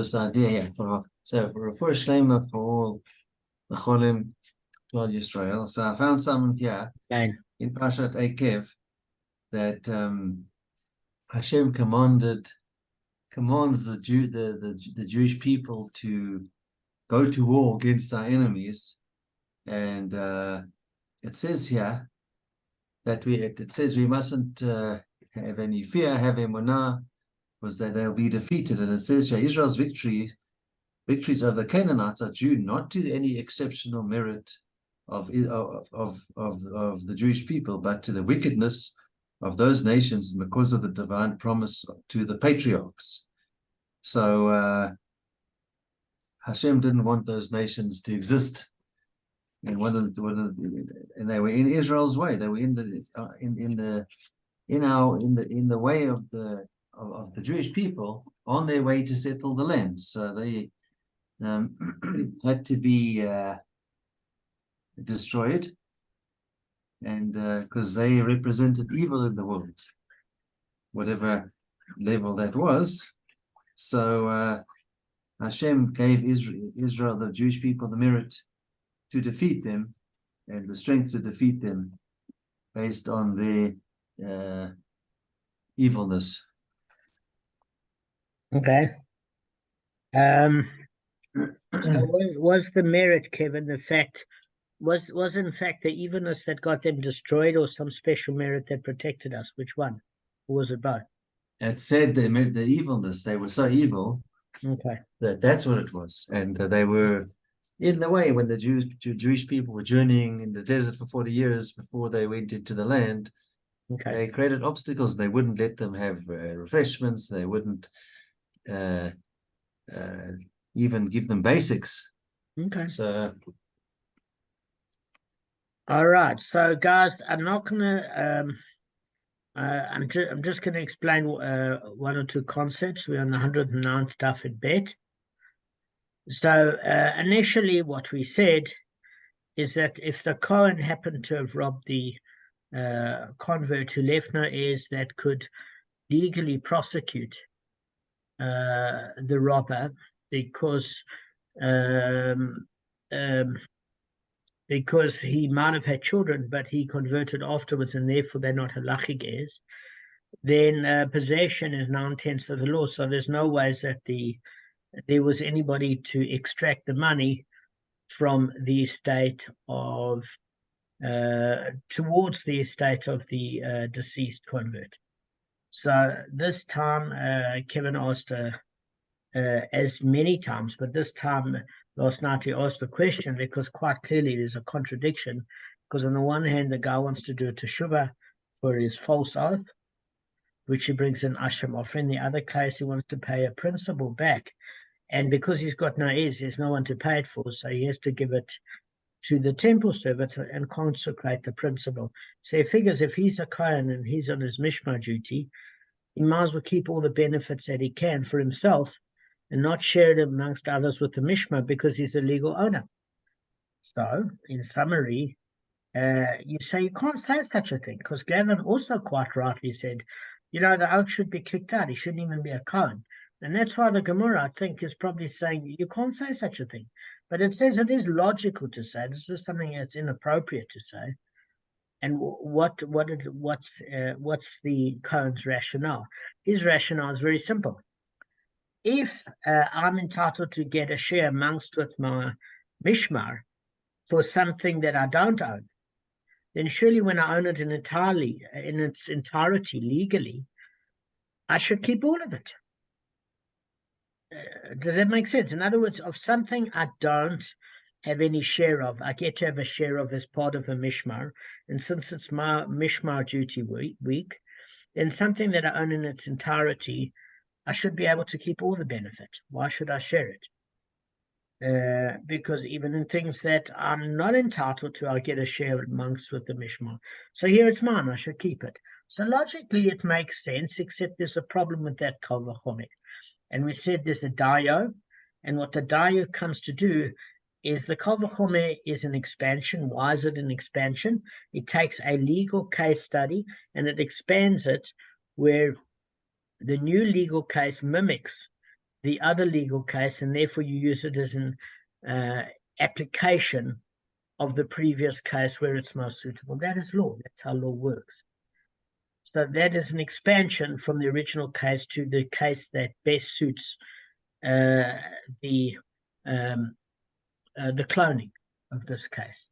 this idea here for a Shlema for all the Cholim Klal Yisrael. So I found some here in Parashat Ekev that Hashem commands the Jewish people to go to war against our enemies, and it says here that it says we mustn't have any fear, have emunah, was that they'll be defeated. And it says here Israel's victories over the Canaanites are due not to any exceptional merit of the Jewish people, but to the wickedness of those nations because of the divine promise to the patriarchs. So Hashem didn't want those nations to exist, and and they were in Israel's way. They were in the way of the Jewish people on their way to settle the land. So they had to be destroyed, and because they represented evil in the world, whatever level that was. So Hashem gave Israel, the Jewish people, the merit to defeat them and the strength to defeat them based on their evilness. Okay. So was the merit, Kevin, the fact was in fact the evilness that got them destroyed, or some special merit that protected us? Which one? Or was it both? It said the evilness. They were so evil. Okay. That's what it was. And they were in the way when the Jewish people were journeying in the desert for 40 years before they went into the land. Okay. They created obstacles. They wouldn't let them have refreshments. They wouldn't even give them basics. Okay. So, all right. So, guys, I'm not gonna. I'm just gonna explain one or two concepts. We're on the 109th daf at bet. So, initially, what we said is that if the Kohen happened to have robbed the convert who left no heirs that could legally prosecute the robber, because he might have had children, but he converted afterwards, and therefore they're not halachic heirs, then possession is 9/10 of the law. So there's no ways that there was anybody to extract the money from the estate of towards the estate of the deceased convert. So this time, Kevin asked as many times, but this time last night he asked a question because quite clearly there's a contradiction. Because on the one hand, the guy wants to do a teshuvah for his false oath, which he brings in Asham offering. In the other case, he wants to pay a principal back. And because he's got no heirs, there's no one to pay it for, so he has to give it to the temple servant and consecrate the principal. So he figures if he's a Kohen and he's on his Mishmar duty, he might as well keep all the benefits that he can for himself and not share it amongst others with the Mishmar because he's a legal owner. So, in summary, you can't say such a thing, because Gavin also quite rightly said, the oath should be kicked out. He shouldn't even be a Kohen. And that's why the Gemara, I think, is probably saying you can't say such a thing. But it says it is logical to say. This is something that's inappropriate to say. And what's the Kohen's rationale? His rationale is very simple. If I'm entitled to get a share amongst with my Mishmar for something that I don't own, then surely when I own it in its entirety legally, I should keep all of it. Does that make sense? In other words, of something I don't have any share of, I get to have a share of as part of a Mishmar. And since it's my Mishmar duty week, then something that I own in its entirety, I should be able to keep all the benefit. Why should I share it? Because even in things that I'm not entitled to, I get a share amongst with the Mishmar. So here it's mine, I should keep it. So logically it makes sense, except there's a problem with that Kal V'chomer. And we said there's a dayo, and what the dayo comes to do is the Kal V'chomer is an expansion. Why is it an expansion? It takes a legal case study and it expands it where the new legal case mimics the other legal case, and therefore you use it as an application of the previous case where it's most suitable. That is law. That's how law works. So that is an expansion from the original case to the case that best suits the cloning of this case.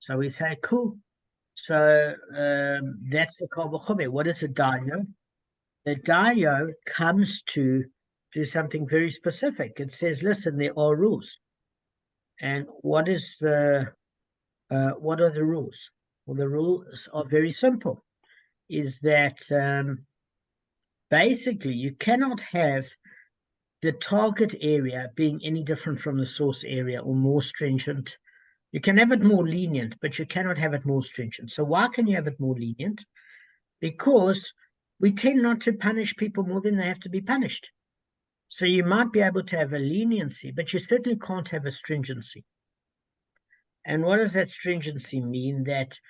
So we say, cool. So that's the Kol V'chomer. What is a dayo? The dayo comes to do something very specific. It says, listen, there are rules. And what are the rules? Well, the rules are very simple. Is that basically you cannot have the target area being any different from the source area or more stringent. You can have it more lenient, but you cannot have it more stringent. So why can you have it more lenient? Because we tend not to punish people more than they have to be punished. So you might be able to have a leniency, but you certainly can't have a stringency. And what does that stringency mean? That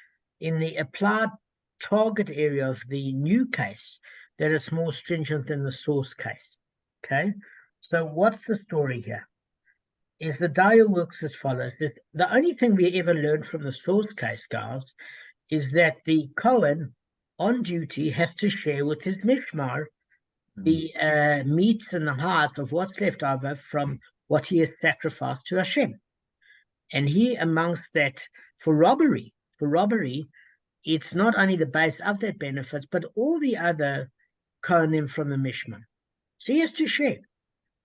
in the applied target area of the new case, that it's more stringent than the source case. Okay, so what's the story here? Is the dayo works as follows. The only thing we ever learned from the source case, guys, is that the Kohen on duty has to share with his mishmar the meats and the heart of what's left over from what he has sacrificed to Hashem. And he, amongst that, for robbery, it's not only the base of that benefits, but all the other Kohanim from the Mishmar. So he has to share.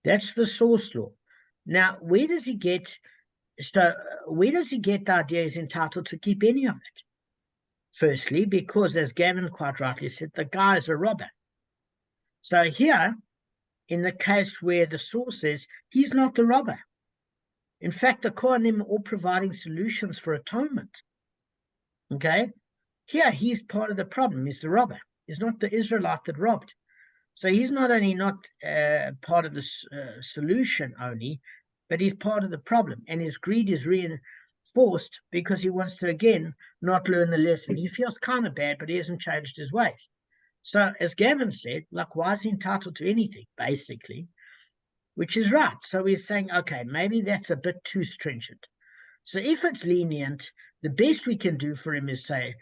That's the source law. Now, where does he get the idea he's entitled to keep any of it? Firstly, because, as Gavin quite rightly said, the guy is a robber. So here, in the case where the source is, he's not the robber. In fact, the Kohanim are all providing solutions for atonement. Okay? Here, he's part of the problem. He's the robber. He's not the Israelite that robbed. So he's not only not part of the solution only, but he's part of the problem. And his greed is reinforced because he wants to, again, not learn the lesson. He feels kind of bad, but he hasn't changed his ways. So as Gavin said, like, why is he entitled to anything, basically? Which is right. So we're saying, okay, maybe that's a bit too stringent. So if it's lenient, the best we can do for him is say,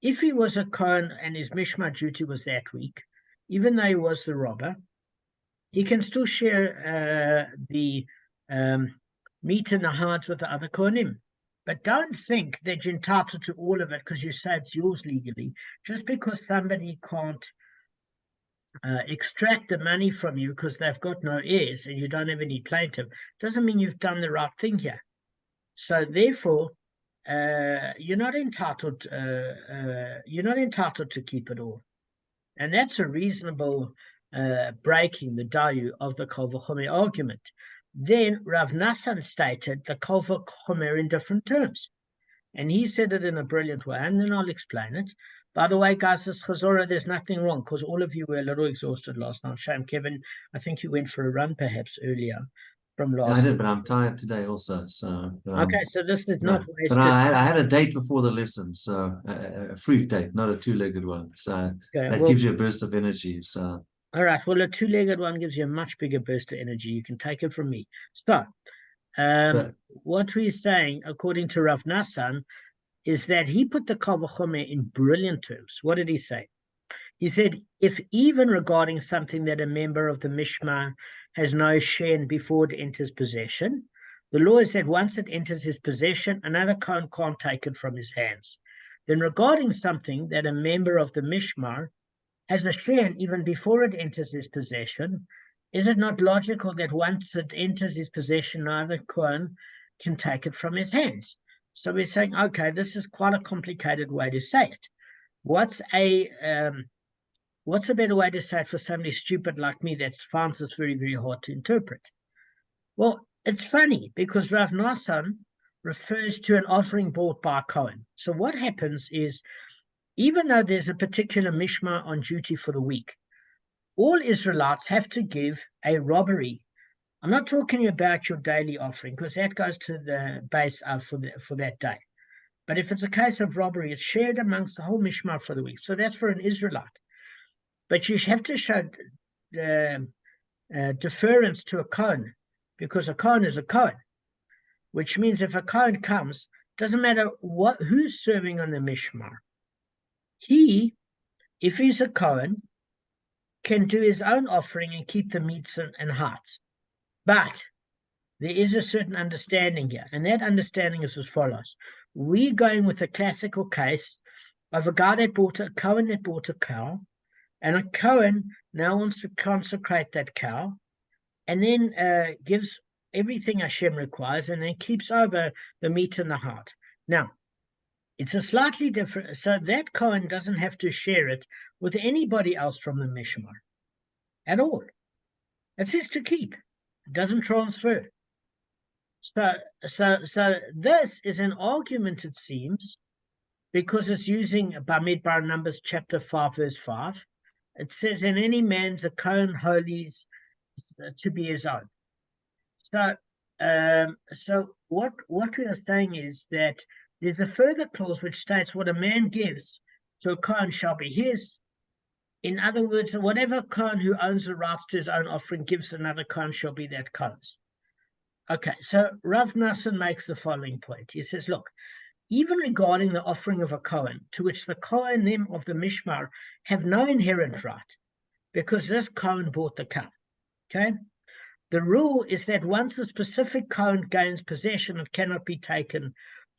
if he was a Kohen and his Mishmar duty was that week, even though he was the robber, he can still share the meat and the hearts with the other Kohanim. But don't think that you're entitled to all of it because you say it's yours legally. Just because somebody can't extract the money from you because they've got no heirs and you don't have any plaintiff, doesn't mean you've done the right thing here. So therefore, you're not entitled to keep it all, and that's a reasonable breaking the dayu of the Kol V'chomer argument. Then Rav Nassan stated the Kol V'chomer in different terms, and he said it in a brilliant way, and then I'll explain it. By the way, guys, this Chazorah, there's nothing wrong because all of you were a little exhausted last night. Shame, Kevin, I think you went for a run perhaps earlier from last. I did, but I'm tired today also. So okay, so this is not wasted. But I had a date before the lesson, so a fruit date, not a two-legged one. So that gives you a burst of energy. So all right, well, a two-legged one gives you a much bigger burst of energy. You can take it from me. So what we're saying, according to Rav Nassan, is that he put the Kol V'chomer in brilliant terms. What did he say? He said, if even regarding something that a member of the Mishmar has no share in before it enters possession, the law is that once it enters his possession, another Kohen can't take it from his hands. Then regarding something that a member of the Mishmar has a share in even before it enters his possession, is it not logical that once it enters his possession, neither Kohen can take it from his hands? So we're saying, okay, this is quite a complicated way to say it. What's a better way to say it for somebody stupid like me that finds this very, very hard to interpret? Well, it's funny because Rav Nassan refers to an offering brought by a Kohen. So what happens is, even though there's a particular mishmar on duty for the week, all Israelites have to give a robbery. I'm not talking about your daily offering because that goes to the base for that day. But if it's a case of robbery, it's shared amongst the whole mishmar for the week. So that's for an Israelite. But you have to show deference to a Kohen, because a Kohen is a Kohen, which means if a Kohen comes, doesn't matter who's serving on the Mishmar, he, if he's a Kohen, can do his own offering and keep the meats and hearts. But there is a certain understanding here, and that understanding is as follows. We're going with a classical case of a guy that bought a Kohen that bought a cow, and a Kohen now wants to consecrate that cow, and then gives everything Hashem requires, and then keeps over the meat and the heart. Now, it's a slightly different, so that Kohen doesn't have to share it with anybody else from the Mishmar at all. It's his to keep. It doesn't transfer. So this is an argument, it seems, because it's using Bamidbar Numbers chapter 5, verse 5. It says, in any man's a Kohen holies to be his own. So what we are saying is that there's a further clause which states what a man gives to a Kohen shall be his. In other words, whatever Kohen who owns the rights to his own offering gives another Kohen shall be that Kohen's. Okay, so Rav Nassan makes the following point. He says, look, even regarding the offering of a Kohen, to which the Kohanim of the Mishmar have no inherent right, because this Kohen bought the cow, okay? The rule is that once a specific Kohen gains possession, it cannot be taken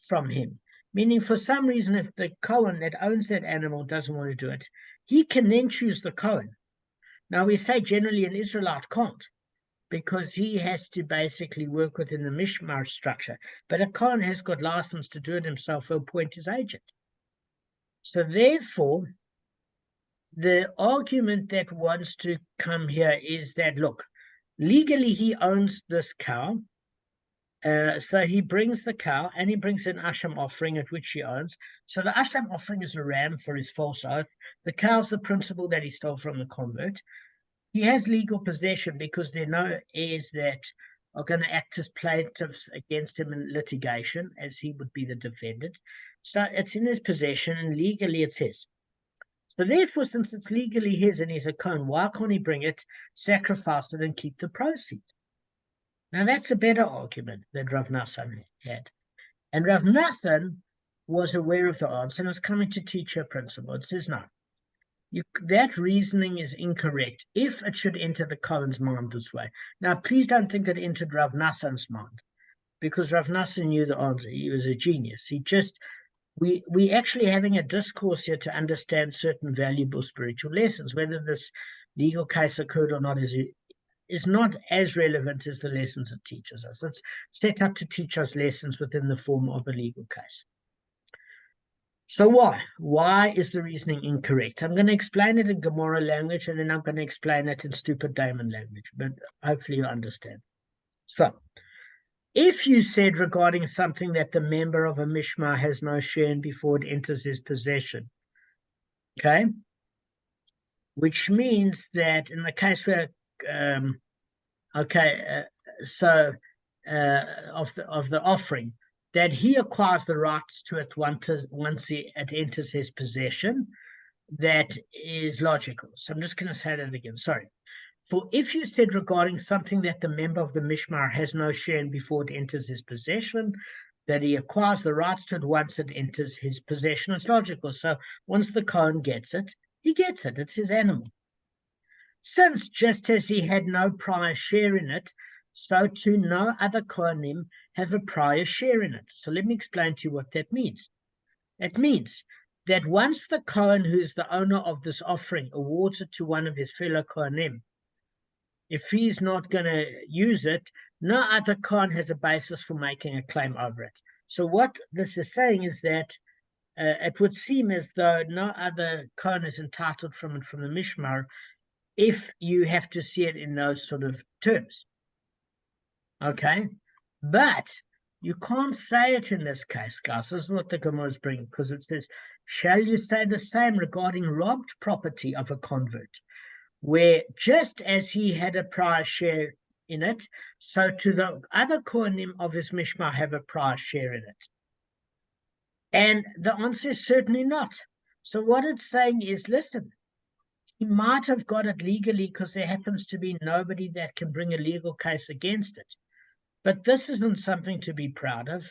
from him. Meaning, for some reason, if the Kohen that owns that animal doesn't want to do it, he can then choose the Kohen. Now, we say generally an Israelite can't, because he has to basically work within the Mishmar structure. But a Kohen has got license to do it himself or appoint his agent. So therefore, the argument that wants to come here is that, look, legally he owns this cow. So he brings the cow and he brings an Asham offering at which he owns. So the Asham offering is a ram for his false oath. The cow's the principal that he stole from the convert. He has legal possession because there are no heirs that are going to act as plaintiffs against him in litigation, as he would be the defendant. So it's in his possession, and legally it's his. So therefore, since it's legally his and he's a Kohen, why can't he bring it, sacrifice it, and keep the proceeds? Now that's a better argument that Rav Nassan had. And Rav Nassan was aware of the answer and was coming to teach her principle. It says, no, that reasoning is incorrect if it should enter the Kohen's mind this way. Now, please don't think it entered Rav Nassan's mind, because Rav Nassan knew the answer. He was a genius. We actually having a discourse here to understand certain valuable spiritual lessons. Whether this legal case occurred or not is not as relevant as the lessons it teaches us. It's set up to teach us lessons within the form of a legal case. So why? Why is the reasoning incorrect? I'm going to explain it in Gemara language, and then I'm going to explain it in stupid Damon language, but hopefully you understand. So, if you said regarding something that the member of a Mishmar has no share in before it enters his possession, okay, which means that in the case where, of the offering, that he acquires the rights to it once it enters his possession, that is logical. So I'm just going to say that again. Sorry. For if you said regarding something that the member of the Mishmar has no share in before it enters his possession, that he acquires the rights to it once it enters his possession, it's logical. So once the Kohen gets it, he gets it. It's his animal. Since just as he had no prior share in it, so too no other Kohanim have a prior share in it. So let me explain to you what that means. It means that once the Kohen, who is the owner of this offering, awards it to one of his fellow Kohanim, if he's not going to use it, no other Kohen has a basis for making a claim over it. So what this is saying is that it would seem as though no other Kohen is entitled from it from the Mishmar, if you have to see it in those sort of terms. Okay, but you can't say it in this case, guys. This is what the Gemara is bringing, because it says, shall you say the same regarding robbed property of a convert, where just as he had a prior share in it, so to the other Kohanim of his Mishmar have a prior share in it? And the answer is certainly not. So what it's saying is, listen, He might have got it legally because there happens to be nobody that can bring a legal case against it. But this isn't something to be proud of.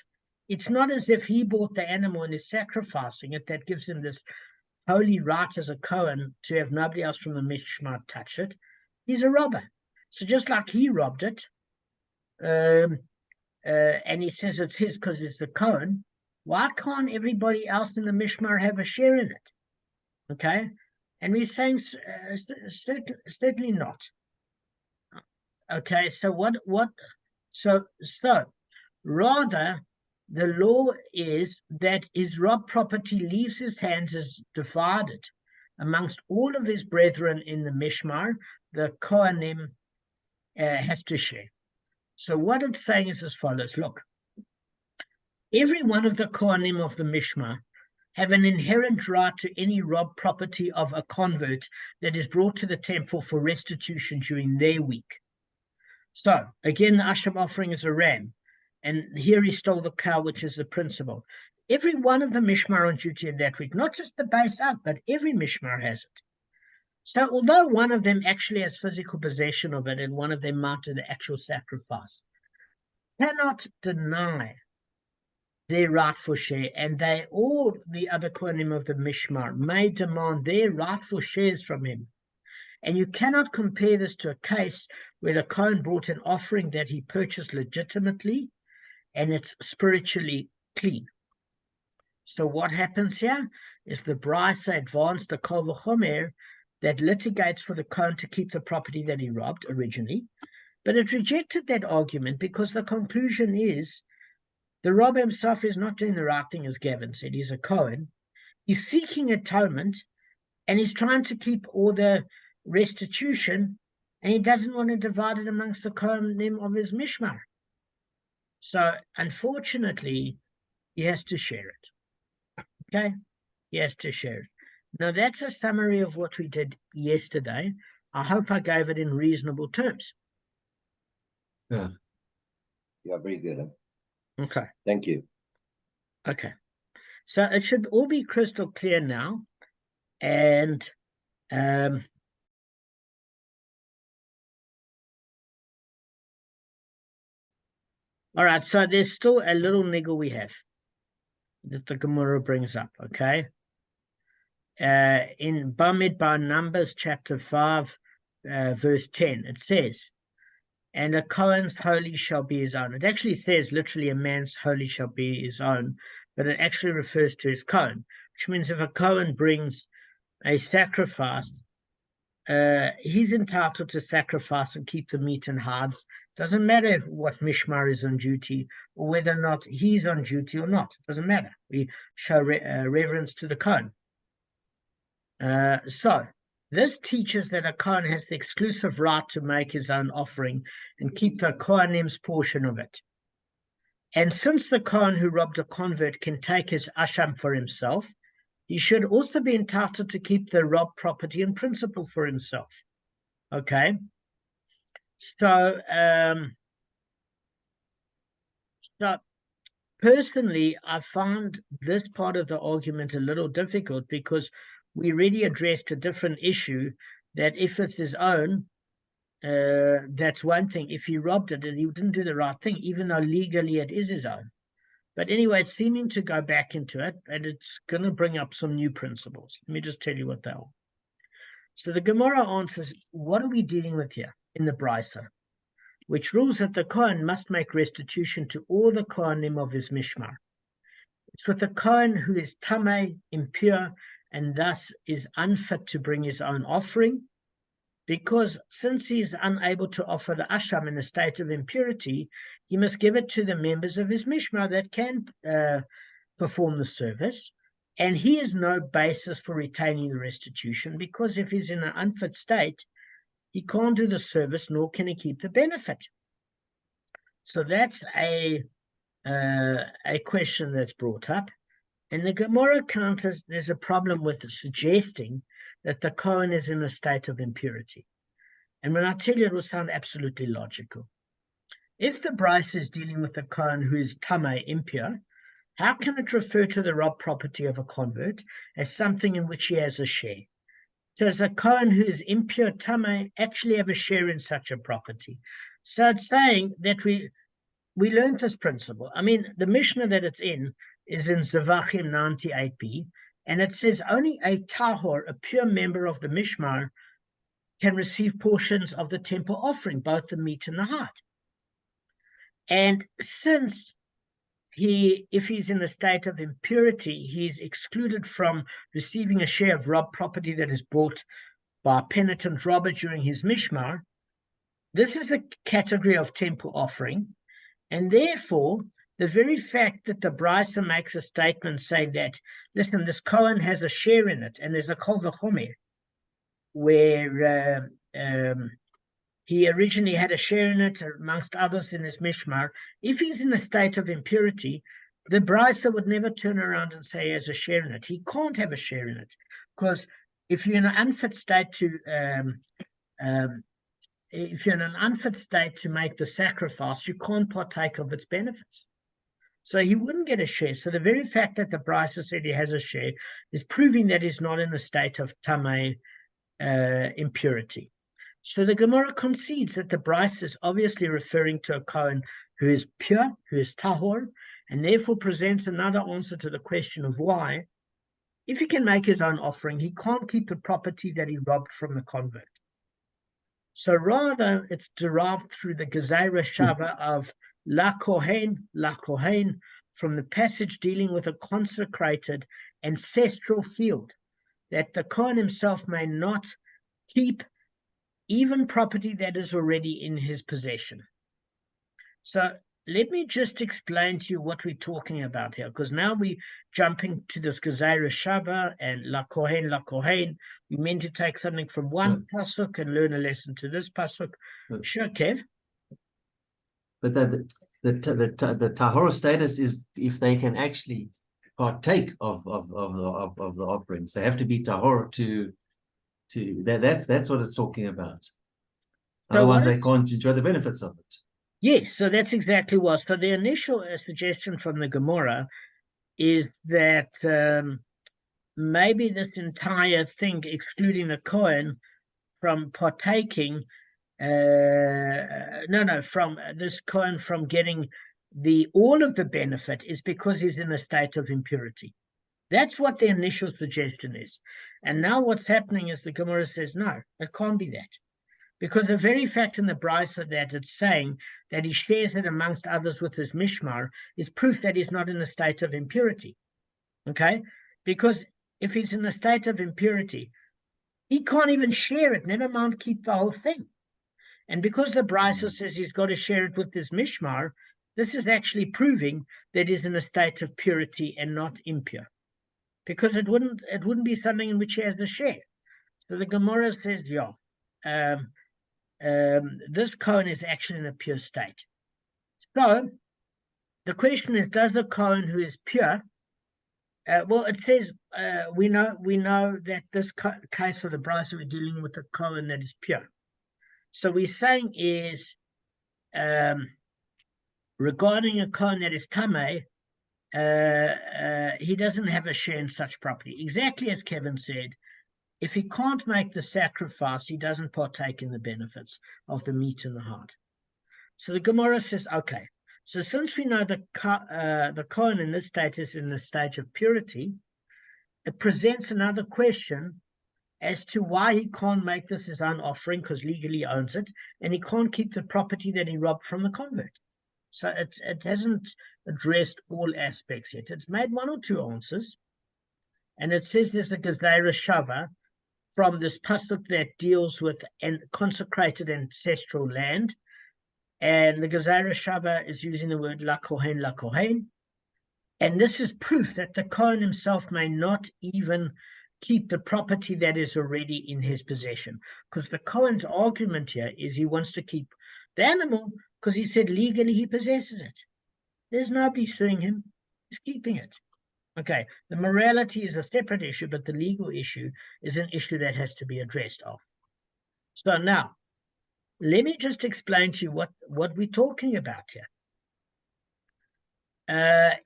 It's not as if he bought the animal and is sacrificing it that gives him this holy right as a Cohen to have nobody else from the Mishmar touch it. He's a robber. So just like he robbed it, and he says it's his because it's a Cohen, why can't everybody else in the Mishmar have a share in it? Okay? And we're saying certainly not. Okay, so so rather the law is that his robbed property leaves his hands as divided amongst all of his brethren in the Mishmar. The Kohanim has to share. So what it's saying is as follows. Look, every one of the Kohanim of the Mishmar have an inherent right to any robbed property of a convert that is brought to the temple for restitution during their week. So, again, the Asham offering is a ram, and here he stole the cow, which is the principle. Every one of the Mishmar on duty in that week, not just the base up, but every Mishmar has it. So, although one of them actually has physical possession of it and one of them might do the actual sacrifice, cannot deny their rightful share, and they all, the other Kohanim of the Mishmar, may demand their rightful shares from him. And you cannot compare this to a case where the Kohen brought an offering that he purchased legitimately and it's spiritually clean. So what happens here is the Brisa advanced a Kol v'chomer that litigates for the Kohen to keep the property that he robbed originally, but it rejected that argument because the conclusion is the robber himself is not doing the right thing, as Gavin said. He's a Kohen. He's seeking atonement, and he's trying to keep all the restitution, and he doesn't want to divide it amongst the Kohanim of his Mishmar. So, unfortunately, he has to share it. Okay? He has to share it. Now, that's a summary of what we did yesterday. I hope I gave it in reasonable terms. Yeah. Yeah, very good. Huh? Okay. Thank you. Okay. So it should all be crystal clear now. And all right, so there's still a little niggle we have that the Gemara brings up, okay? In Bamidbar Numbers chapter 5, verse 10, it says, and a Kohen's holy shall be his own. It actually says literally a man's holy shall be his own, but it actually refers to his Kohen, which means if a Kohen brings a sacrifice, he's entitled to sacrifice and keep the meat and hides. Doesn't matter what Mishmar is on duty or whether or not he's on duty or not. It doesn't matter. We show reverence to the Kohen. So this teaches that a Kohen has the exclusive right to make his own offering and keep the Kohanim's portion of it. And since the Kohen who robbed a convert can take his asham for himself, he should also be entitled to keep the robbed property in principle for himself. Okay? So, personally, I find this part of the argument a little difficult because we already addressed a different issue that if it's his own, that's one thing. If he robbed it and he didn't do the right thing, even though legally it is his own. But anyway, it's seeming to go back into it, and it's going to bring up some new principles. Let me just tell you what they are. So the Gemara answers, what are we dealing with here in the Brisa? Which rules that the Kohen must make restitution to all the Kohanim of his Mishmar. It's with the Kohen who is tamei, impure, and thus is unfit to bring his own offering, because since he is unable to offer the asham in a state of impurity, he must give it to the members of his mishmar that can perform the service, and he has no basis for retaining the restitution, because if he's in an unfit state, he can't do the service, nor can he keep the benefit. So that's a question that's brought up, and the Gemara counters there's a problem with suggesting that the Kohen is in a state of impurity. And when I tell you, it will sound absolutely logical. If the Brisa is dealing with a Kohen who is tamei, impure, how can it refer to the robbed property of a convert as something in which he has a share? Does a Kohen who is impure Tameh actually have a share in such a property? So it's saying that we learned this principle. I mean, the Mishnah that it's in is in Zavachim 98b, and it says only a tahor, a pure member of the Mishmar, can receive portions of the temple offering, both the meat and the heart. And since if he's in a state of impurity, he's excluded from receiving a share of robbed property that is bought by a penitent robber during his Mishmar. This is a category of temple offering, and therefore the very fact that the Brisa makes a statement saying that, listen, this Kohen has a share in it, and there's a Kol V'chomer, where he originally had a share in it, amongst others in his Mishmar. If he's in a state of impurity, the Brisa would never turn around and say he has a share in it. He can't have a share in it, because if you're in an unfit state to make the sacrifice, you can't partake of its benefits. So he wouldn't get a share. So the very fact that the Brisa said he has a share is proving that he's not in a state of tamei impurity. So the Gemara concedes that the Brisa is obviously referring to a Kohen who is pure, who is tahor, and therefore presents another answer to the question of why, if he can make his own offering, he can't keep the property that he robbed from the convert. So rather, it's derived through the Gezeira Shava of La Kohen, from the passage dealing with a consecrated ancestral field, that the Kohen himself may not keep even property that is already in his possession. So let me just explain to you what we're talking about here, because now we're jumping to this Gezeira Shava and La Kohen. We meant to take something from one pasuk and learn a lesson to this pasuk. Sure, Kev. But the tahor status is if they can actually partake of the offerings. They have to be tahor to that's what it's talking about. So otherwise, they can't enjoy the benefits of it. Yes, so that's exactly what. So the initial suggestion from the Gemara is that maybe this entire thing, excluding the Kohen from partaking, from this Kohen from getting all of the benefit is because he's in a state of impurity. That's what the initial suggestion is. And now what's happening is the Gemara says, no, it can't be that. Because the very fact in the Brisa that it's saying that he shares it amongst others with his Mishmar is proof that he's not in a state of impurity. Okay? Because if he's in a state of impurity, he can't even share it, never mind keep the whole thing. And because the Brisa says he's got to share it with his Mishmar, this is actually proving that he's in a state of purity and not impure. Because it wouldn't be something in which he has a share. So the Gemara says, this Kohen is actually in a pure state. So the question is, does a Kohen who is pure, it says we know that this case of the Brisa, we're dealing with a Kohen that is pure. So we're saying is regarding a Kohen that is tamei, he doesn't have a share in such property. Exactly as Kevin said, if he can't make the sacrifice, he doesn't partake in the benefits of the meat and the heart. So the Gemara says, okay, so since we know the Kohen in this state is in the stage of purity, it presents another question as to why he can't make this his own offering, because legally he owns it, and he can't keep the property that he robbed from the convert. So it hasn't addressed all aspects yet. It's made one or two answers, and it says there's a Gezeira Shava from this pasuk that deals with consecrated ancestral land, and the Gezeira Shava is using the word La Kohen, and this is proof that the Kohen himself may not even keep the property that is already in his possession, because the Kohen's argument here is he wants to keep the animal because he said legally he possesses it. There's nobody suing him. He's keeping it. Okay, the morality is a separate issue, but the legal issue is an issue that has to be addressed of. So now, let me just explain to you what we're talking about here.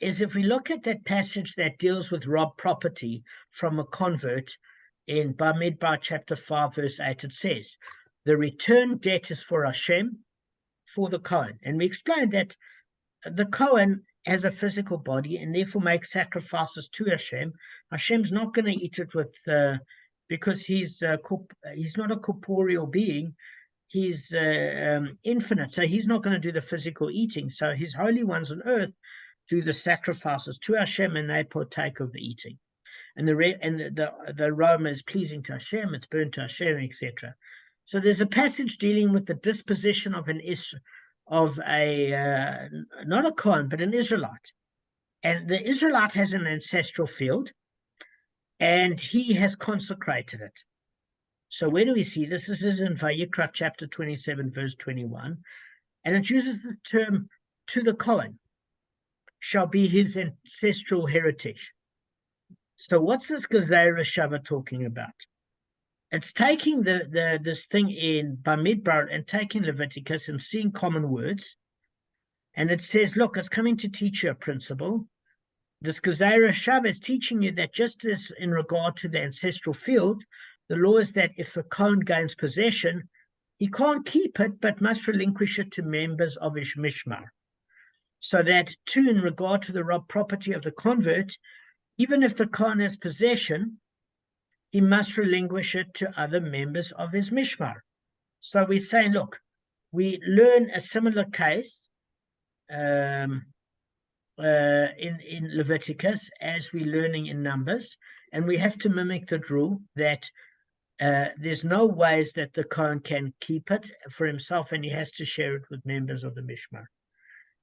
Is if we look at that passage that deals with robbed property from a convert in Bamidbar chapter 5, verse 8, it says, the return debt is for Hashem, for the Kohen. And we explained that the Kohen has a physical body and therefore makes sacrifices to Hashem. Hashem's not going to eat it with, because he's not a corporeal being. He's infinite, so he's not going to do the physical eating. So his holy ones on earth do the sacrifices to Hashem, and they partake of the eating. And the aroma is pleasing to Hashem, it's burnt to Hashem, etc. So there's a passage dealing with the disposition of not a Kohen, but an Israelite. And the Israelite has an ancestral field, and he has consecrated it. So where do we see this? This is in Vayikra chapter 27, verse 21. And it uses the term, to the Kohen shall be his ancestral heritage. So what's this Gezerah Shava talking about? It's taking this thing in Bamidbar and taking Leviticus and seeing common words. And it says, look, it's coming to teach you a principle. This Gezerah Shava is teaching you that just as in regard to the ancestral field, the law is that if a Kohen gains possession, he can't keep it, but must relinquish it to members of his mishmar. So that too, in regard to the robbed property of the convert, even if the Kohen has possession, he must relinquish it to other members of his mishmar. So we say, look, we learn a similar case in Leviticus as we're learning in Numbers, and we have to mimic the rule that there's no ways that the Kohen can keep it for himself, and he has to share it with members of the mishmar.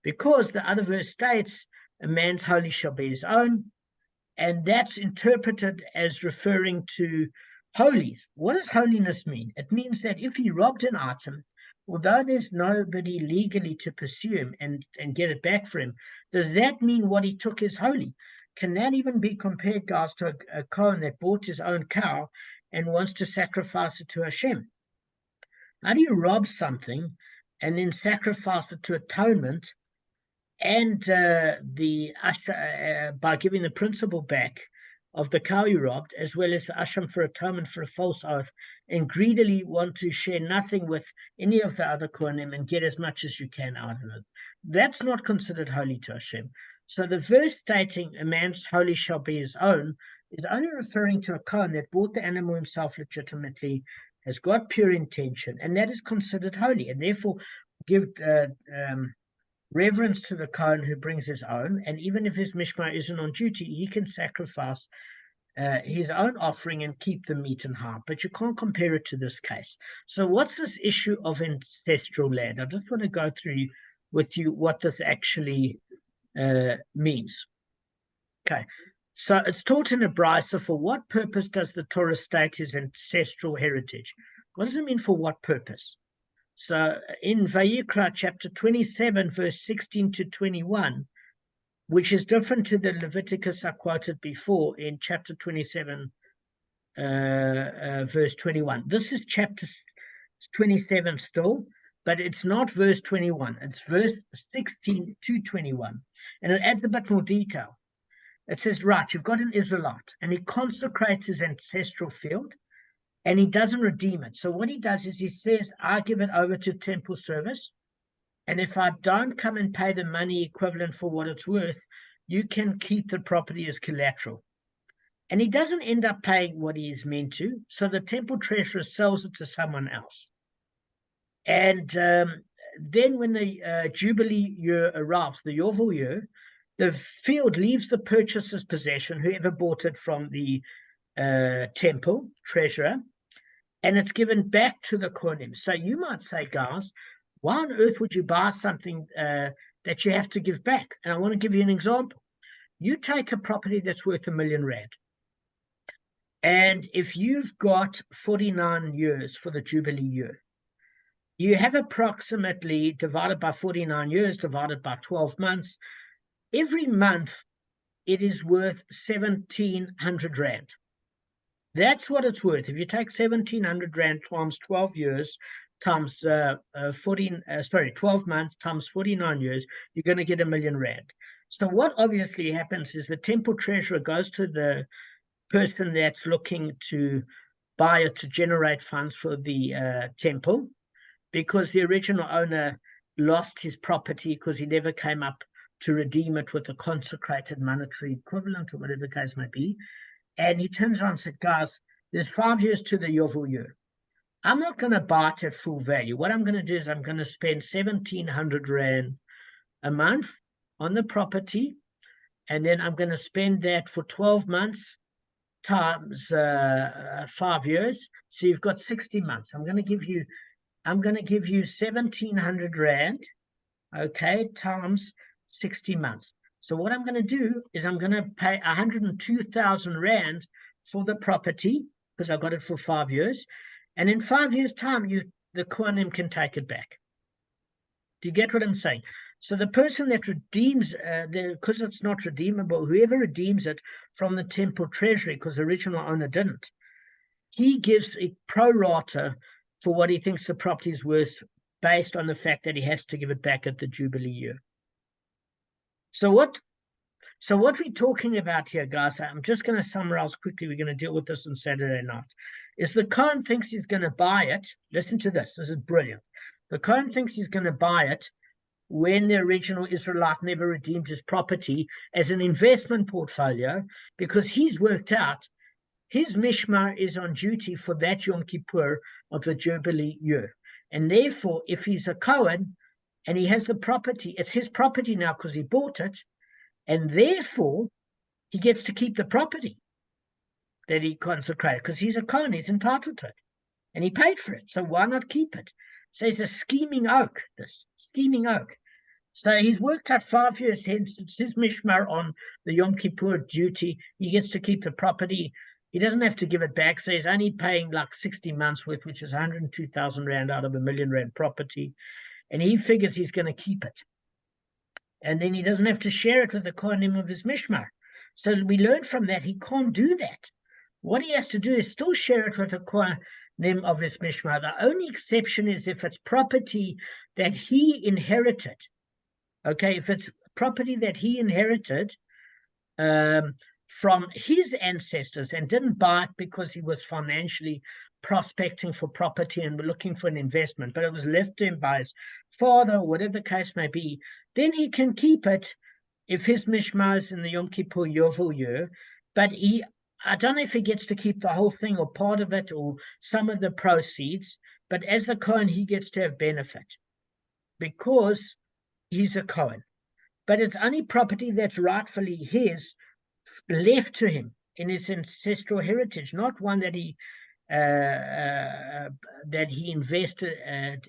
Because the other verse states, a man's holy shall be his own, and that's interpreted as referring to holies. What does holiness mean? It means that if he robbed an item, although there's nobody legally to pursue him and get it back for him, does that mean what he took is holy? Can that even be compared, guys, to a Kohen that bought his own cow and wants to sacrifice it to Hashem? How do you rob something and then sacrifice it to atonement, and by giving the principal back of the cow you robbed, as well as the asham for atonement for a false oath, and greedily want to share nothing with any of the other kohanim and get as much as you can out of it? That's not considered holy to Hashem. So the verse stating a man's holy shall be his own is only referring to a kohen that bought the animal himself legitimately, has got pure intention, and that is considered holy, and therefore give reverence to the Kohen who brings his own, and even if his mishmar isn't on duty, he can sacrifice his own offering and keep the meat and half. But you can't compare it to this case. So what's this issue of ancestral land? I just want to go through with you what this actually means. Okay, so it's taught in a brisa, for what purpose does the Torah state his ancestral heritage? What does it mean for what purpose? So in Vayikra chapter 27, verse 16 to 21, which is different to the Leviticus I quoted before in chapter 27, verse 21. This is chapter 27 still, but it's not verse 21. It's verse 16 to 21. And it adds a bit more detail. It says, right, you've got an Israelite, and he consecrates his ancestral field, and he doesn't redeem it. So what he does is he says, I give it over to temple service, and if I don't come and pay the money equivalent for what it's worth, you can keep the property as collateral. And he doesn't end up paying what he is meant to, so the temple treasurer sells it to someone else. And then when the Jubilee year arrives, the Yovel year, the field leaves the purchaser's possession, whoever bought it from the temple treasurer, and it's given back to the kohanim. So you might say, guys, why on earth would you buy something that you have to give back? And I want to give you an example. You take a property that's worth R1 million, and if you've got 49 years for the Jubilee year, you have approximately, divided by 49 years, divided by 12 months, every month it is worth 1,700 rand. That's what it's worth. If you take 1,700 rand times 12 years, times 12 months times 49 years, you're going to get R1 million. So what obviously happens is the temple treasurer goes to the person that's looking to buy it to generate funds for the temple, because the original owner lost his property because he never came up to redeem it with a consecrated monetary equivalent or whatever the case may be. And he turns around and said, guys, there's 5 years to the Yovel year. I'm not going to buy it at full value. What I'm going to do is I'm going to spend 1,700 Rand a month on the property, and then I'm going to spend that for 12 months times 5 years. So you've got 60 months. I'm going to give you 1,700 Rand, okay, times 60 months. So what I'm going to do is I'm going to pay 102,000 Rand for the property because I got it for 5 years. And in 5 years' time, the Kohanim can take it back. Do you get what I'm saying? So the person that redeems, because it's not redeemable, whoever redeems it from the temple treasury, because the original owner didn't, he gives a pro rata for what he thinks the property is worth based on the fact that he has to give it back at the Jubilee year. So what we're talking about here, guys, I'm just going to summarize quickly. We're going to deal with this on Saturday night. Is the Kohen thinks he's going to buy it. Listen to this. This is brilliant. The Kohen thinks he's going to buy it when the original Israelite never redeemed his property as an investment portfolio, because he's worked out his mishmar is on duty for that Yom Kippur of the Jubilee year. And therefore, if he's a Kohen and he has the property, it's his property now because he bought it, and therefore he gets to keep the property that he consecrated because he's a Kohen, he's entitled to it, and he paid for it. So why not keep it? So he's a scheming oak, this scheming oak. So he's worked out 5 years hence, it's his mishmar on the Yom Kippur duty. He gets to keep the property. He doesn't have to give it back. So he's only paying like 60 months worth, which is 102,000 Rand out of a 1 million Rand property. And he figures he's going to keep it. And then he doesn't have to share it with the Kohanim of his mishmar. So we learn from that he can't do that. What he has to do is still share it with the Kohanim of his mishmar. The only exception is if it's property that he inherited. Okay, if it's property that he inherited from his ancestors and didn't buy it because he was financially prospecting for property and looking for an investment, but it was left to him by his father, whatever the case may be, then he can keep it if his mishmar is in the Yom Kippur Yovel year. But I don't know if he gets to keep the whole thing or part of it or some of the proceeds, but as the Kohen, he gets to have benefit because he's a Kohen. But it's only property that's rightfully his left to him in his ancestral heritage, not one that he invested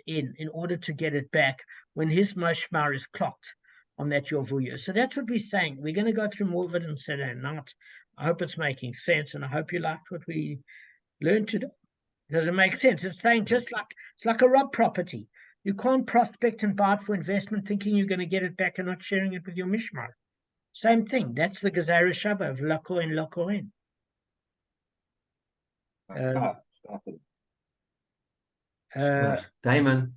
in order to get it back when his mishmar is clocked on that Yovel year. So that's what we're saying. We're going to go through more of it on Saturday night. I hope it's making sense, and I hope you liked what we learned today. Does it make sense? It's saying it's like a rob property. You can't prospect and buy it for investment thinking you're going to get it back and not sharing it with your mishmar. Same thing. That's the Gezerah Shabbat of La Kohen, La Kohen. Damon.